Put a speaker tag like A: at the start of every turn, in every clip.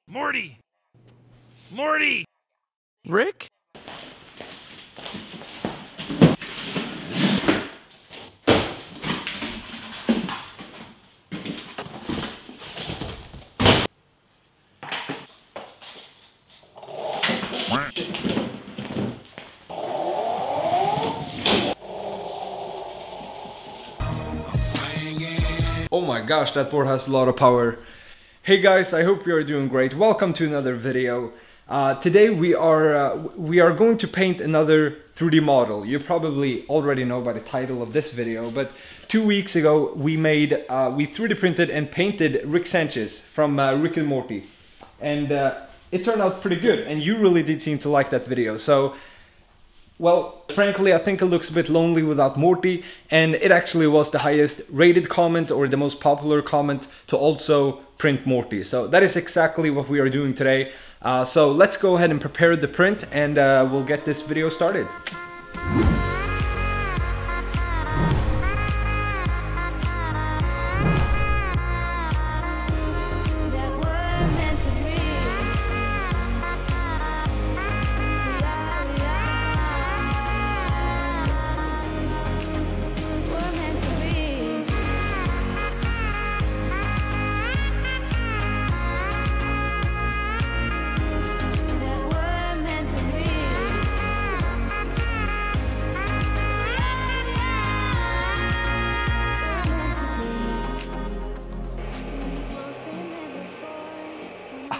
A: Morty! Morty!
B: Rick? Oh my gosh, that board has a lot of power. Hey guys, I hope you are doing great. Welcome to another video. Today we are going to paint another 3D model. You probably already know by the title of this video, but 2 weeks ago we 3D printed and painted Rick Sanchez from Rick and Morty, and it turned out pretty good. And you really did seem to like that video. So, well, frankly, I think it looks a bit lonely without Morty, and it actually was the highest rated comment or the most popular comment to also print Morty. So that is exactly what we are doing today. So let's go ahead and prepare the print, and we'll get this video started.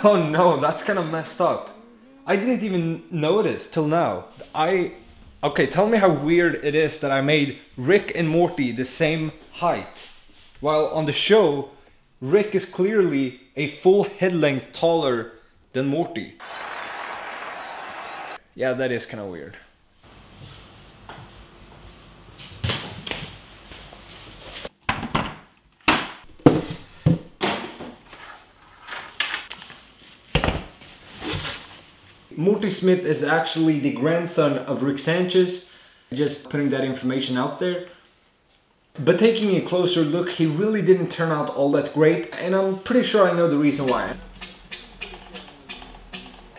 B: Oh no, that's kind of messed up. I didn't even notice till now. Okay, tell me how weird it is that I made Rick and Morty the same height, while on the show, Rick is clearly a full head length taller than Morty. Yeah, that is kind of weird. Morty Smith is actually the grandson of Rick Sanchez, just putting that information out there. But taking a closer look, he really didn't turn out all that great, and I'm pretty sure I know the reason why.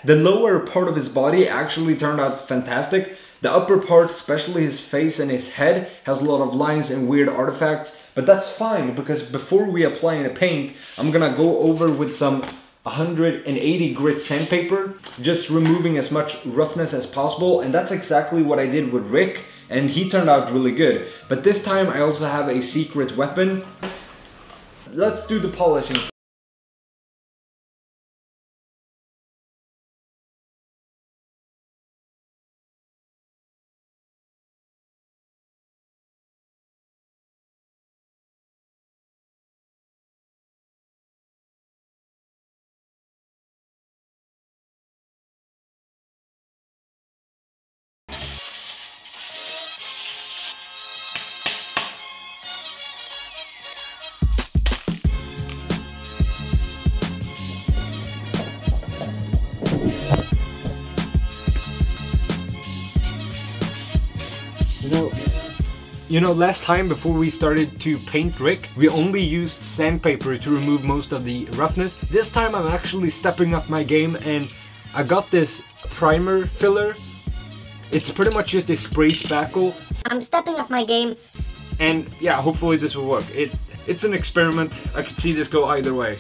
B: The lower part of his body actually turned out fantastic. The upper part, especially his face and his head, has a lot of lines and weird artifacts, but that's fine, because before we apply any paint, I'm gonna go over with some 180 grit sandpaper, just removing as much roughness as possible, and that's exactly what I did with Rick, and he turned out really good. But this time I also have a secret weapon. Let's do the polishing. You know, last time before we started to paint Rick, we only used sandpaper to remove most of the roughness. This time I'm actually stepping up my game, and I got this primer filler. It's pretty much just a spray spackle.
C: I'm stepping up my game.
B: And yeah, hopefully this will work. It's an experiment. I could see this go either way.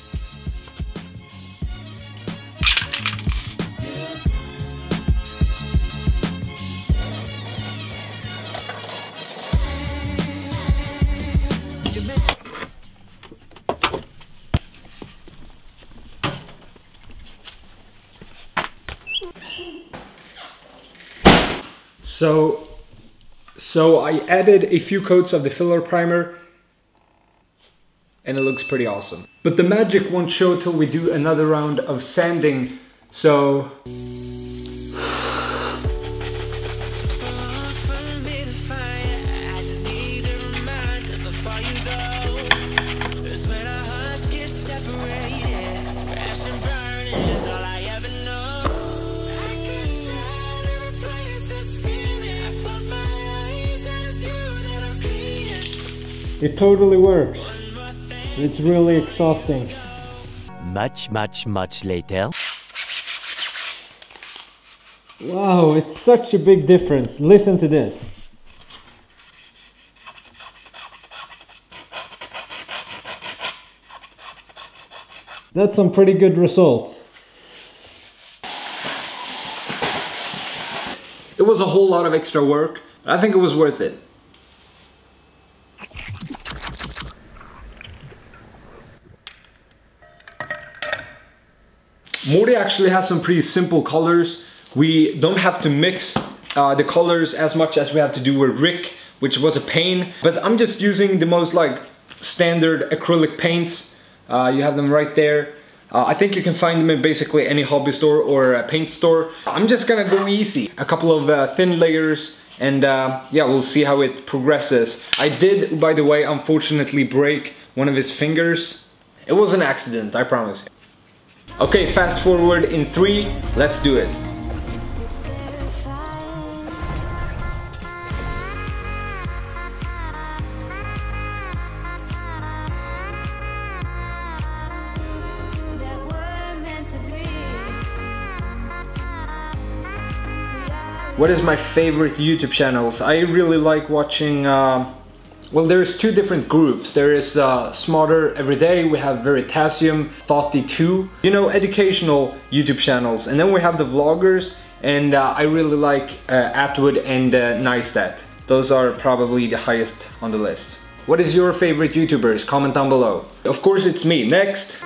B: So I added a few coats of the filler primer, and it looks pretty awesome. But the magic won't show till we do another round of sanding, so... It totally works. It's really exhausting.
D: Much later.
B: Wow, it's such a big difference. Listen to this. That's some pretty good results. It was a whole lot of extra work. I think it was worth it. Morty actually has some pretty simple colors. We don't have to mix the colors as much as we have to do with Rick, which was a pain. But I'm just using the most like standard acrylic paints. You have them right there. I think you can find them in basically any hobby store or a paint store. I'm just gonna go easy. A couple of thin layers and yeah, we'll see how it progresses. I did, by the way, unfortunately break one of his fingers. It was an accident, I promise. Okay, fast forward in 3, let's do it. What is my favorite YouTube channels? I really like watching, well, there's 2 different groups. There is Smarter Everyday, we have Veritasium, Thoughty2, you know, educational YouTube channels. And then we have the vloggers, and I really like Atwood and Neistat. Those are probably the highest on the list. What is your favorite YouTubers? Comment down below. Of course it's me. Next.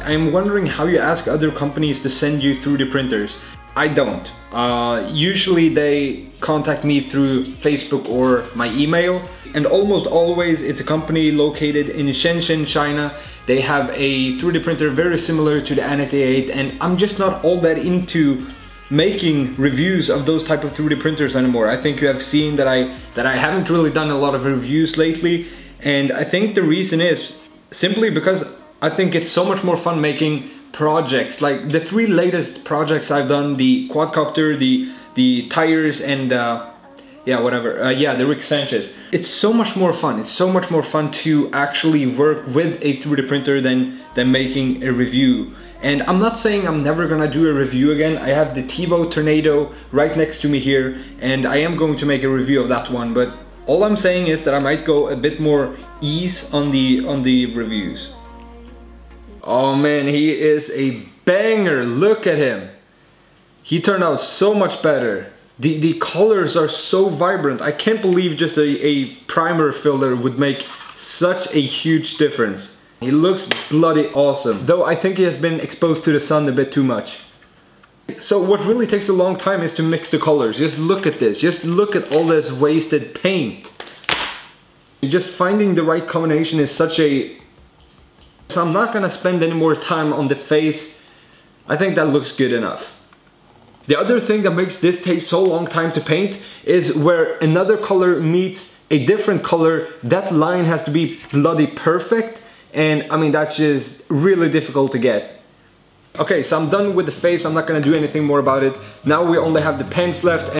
B: I'm wondering how you ask other companies to send you 3D printers. I don't. Usually they contact me through Facebook or my email, and almost always it's a company located in Shenzhen, China. They have a 3D printer very similar to the Anity 8, and I'm just not all that into making reviews of those type of 3D printers anymore. I think you have seen that I haven't really done a lot of reviews lately, and I think the reason is simply because I think it's so much more fun making projects. Like the 3 latest projects I've done, the quadcopter, the tires, and yeah, whatever, yeah, the Rick Sanchez. It's so much more fun. It's so much more fun to actually work with a 3D printer than making a review. And I'm not saying I'm never gonna do a review again. I have the Tevo Tornado right next to me here, and I am going to make a review of that one. But all I'm saying is that I might go a bit more ease on the reviews. Oh man, he is a banger. Look at him. He turned out so much better. The colors are so vibrant. I can't believe just a primer filler would make such a huge difference. He looks bloody awesome. Though I think he has been exposed to the sun a bit too much. So what really takes a long time is to mix the colors. Just look at this. Just look at all this wasted paint. Just finding the right combination is such a... So I'm not gonna spend any more time on the face. I think that looks good enough. The other thing that makes this take so long time to paint is where another color meets a different color, that line has to be bloody perfect, and I mean that's just really difficult to get. Okay, so I'm done with the face. I'm not gonna do anything more about it. Now we only have the pants left.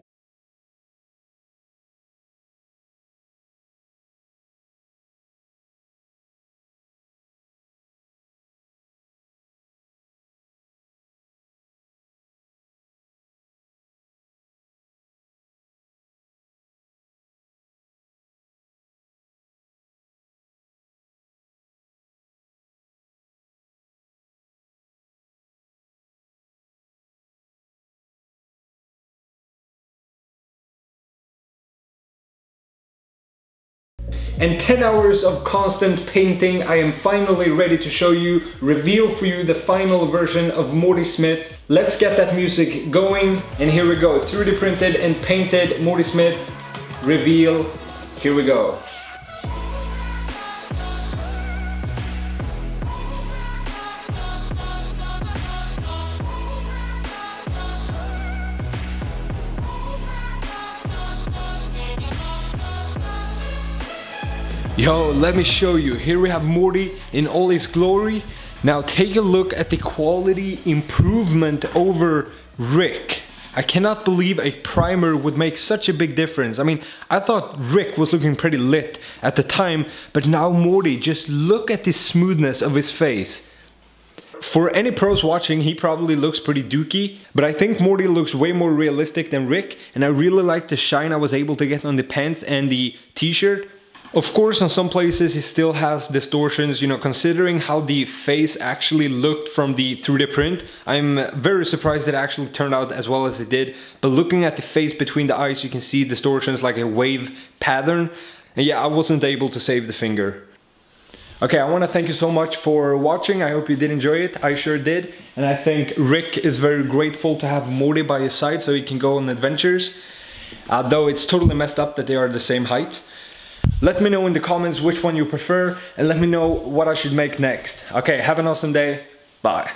B: And 10 hours of constant painting, I am finally ready to show you, reveal for you the final version of Morty Smith. Let's get that music going, and here we go. 3D printed and painted Morty Smith reveal. Here we go. Yo, let me show you. Here we have Morty in all his glory. Now take a look at the quality improvement over Rick. I cannot believe a primer would make such a big difference. I mean, I thought Rick was looking pretty lit at the time, but now Morty, just look at the smoothness of his face. For any pros watching, he probably looks pretty dookie, but I think Morty looks way more realistic than Rick, and I really like the shine I was able to get on the pants and the t-shirt. Of course, on some places he still has distortions, you know, considering how the face actually looked from the 3D print. I'm very surprised it actually turned out as well as it did, but looking at the face between the eyes, you can see distortions like a wave pattern. And yeah, I wasn't able to save the finger. Okay, I want to thank you so much for watching. I hope you did enjoy it. I sure did. And I think Rick is very grateful to have Morty by his side so he can go on adventures. Though it's totally messed up that they are the same height. Let me know in the comments which one you prefer and let me know what I should make next. Okay, have an awesome day. Bye.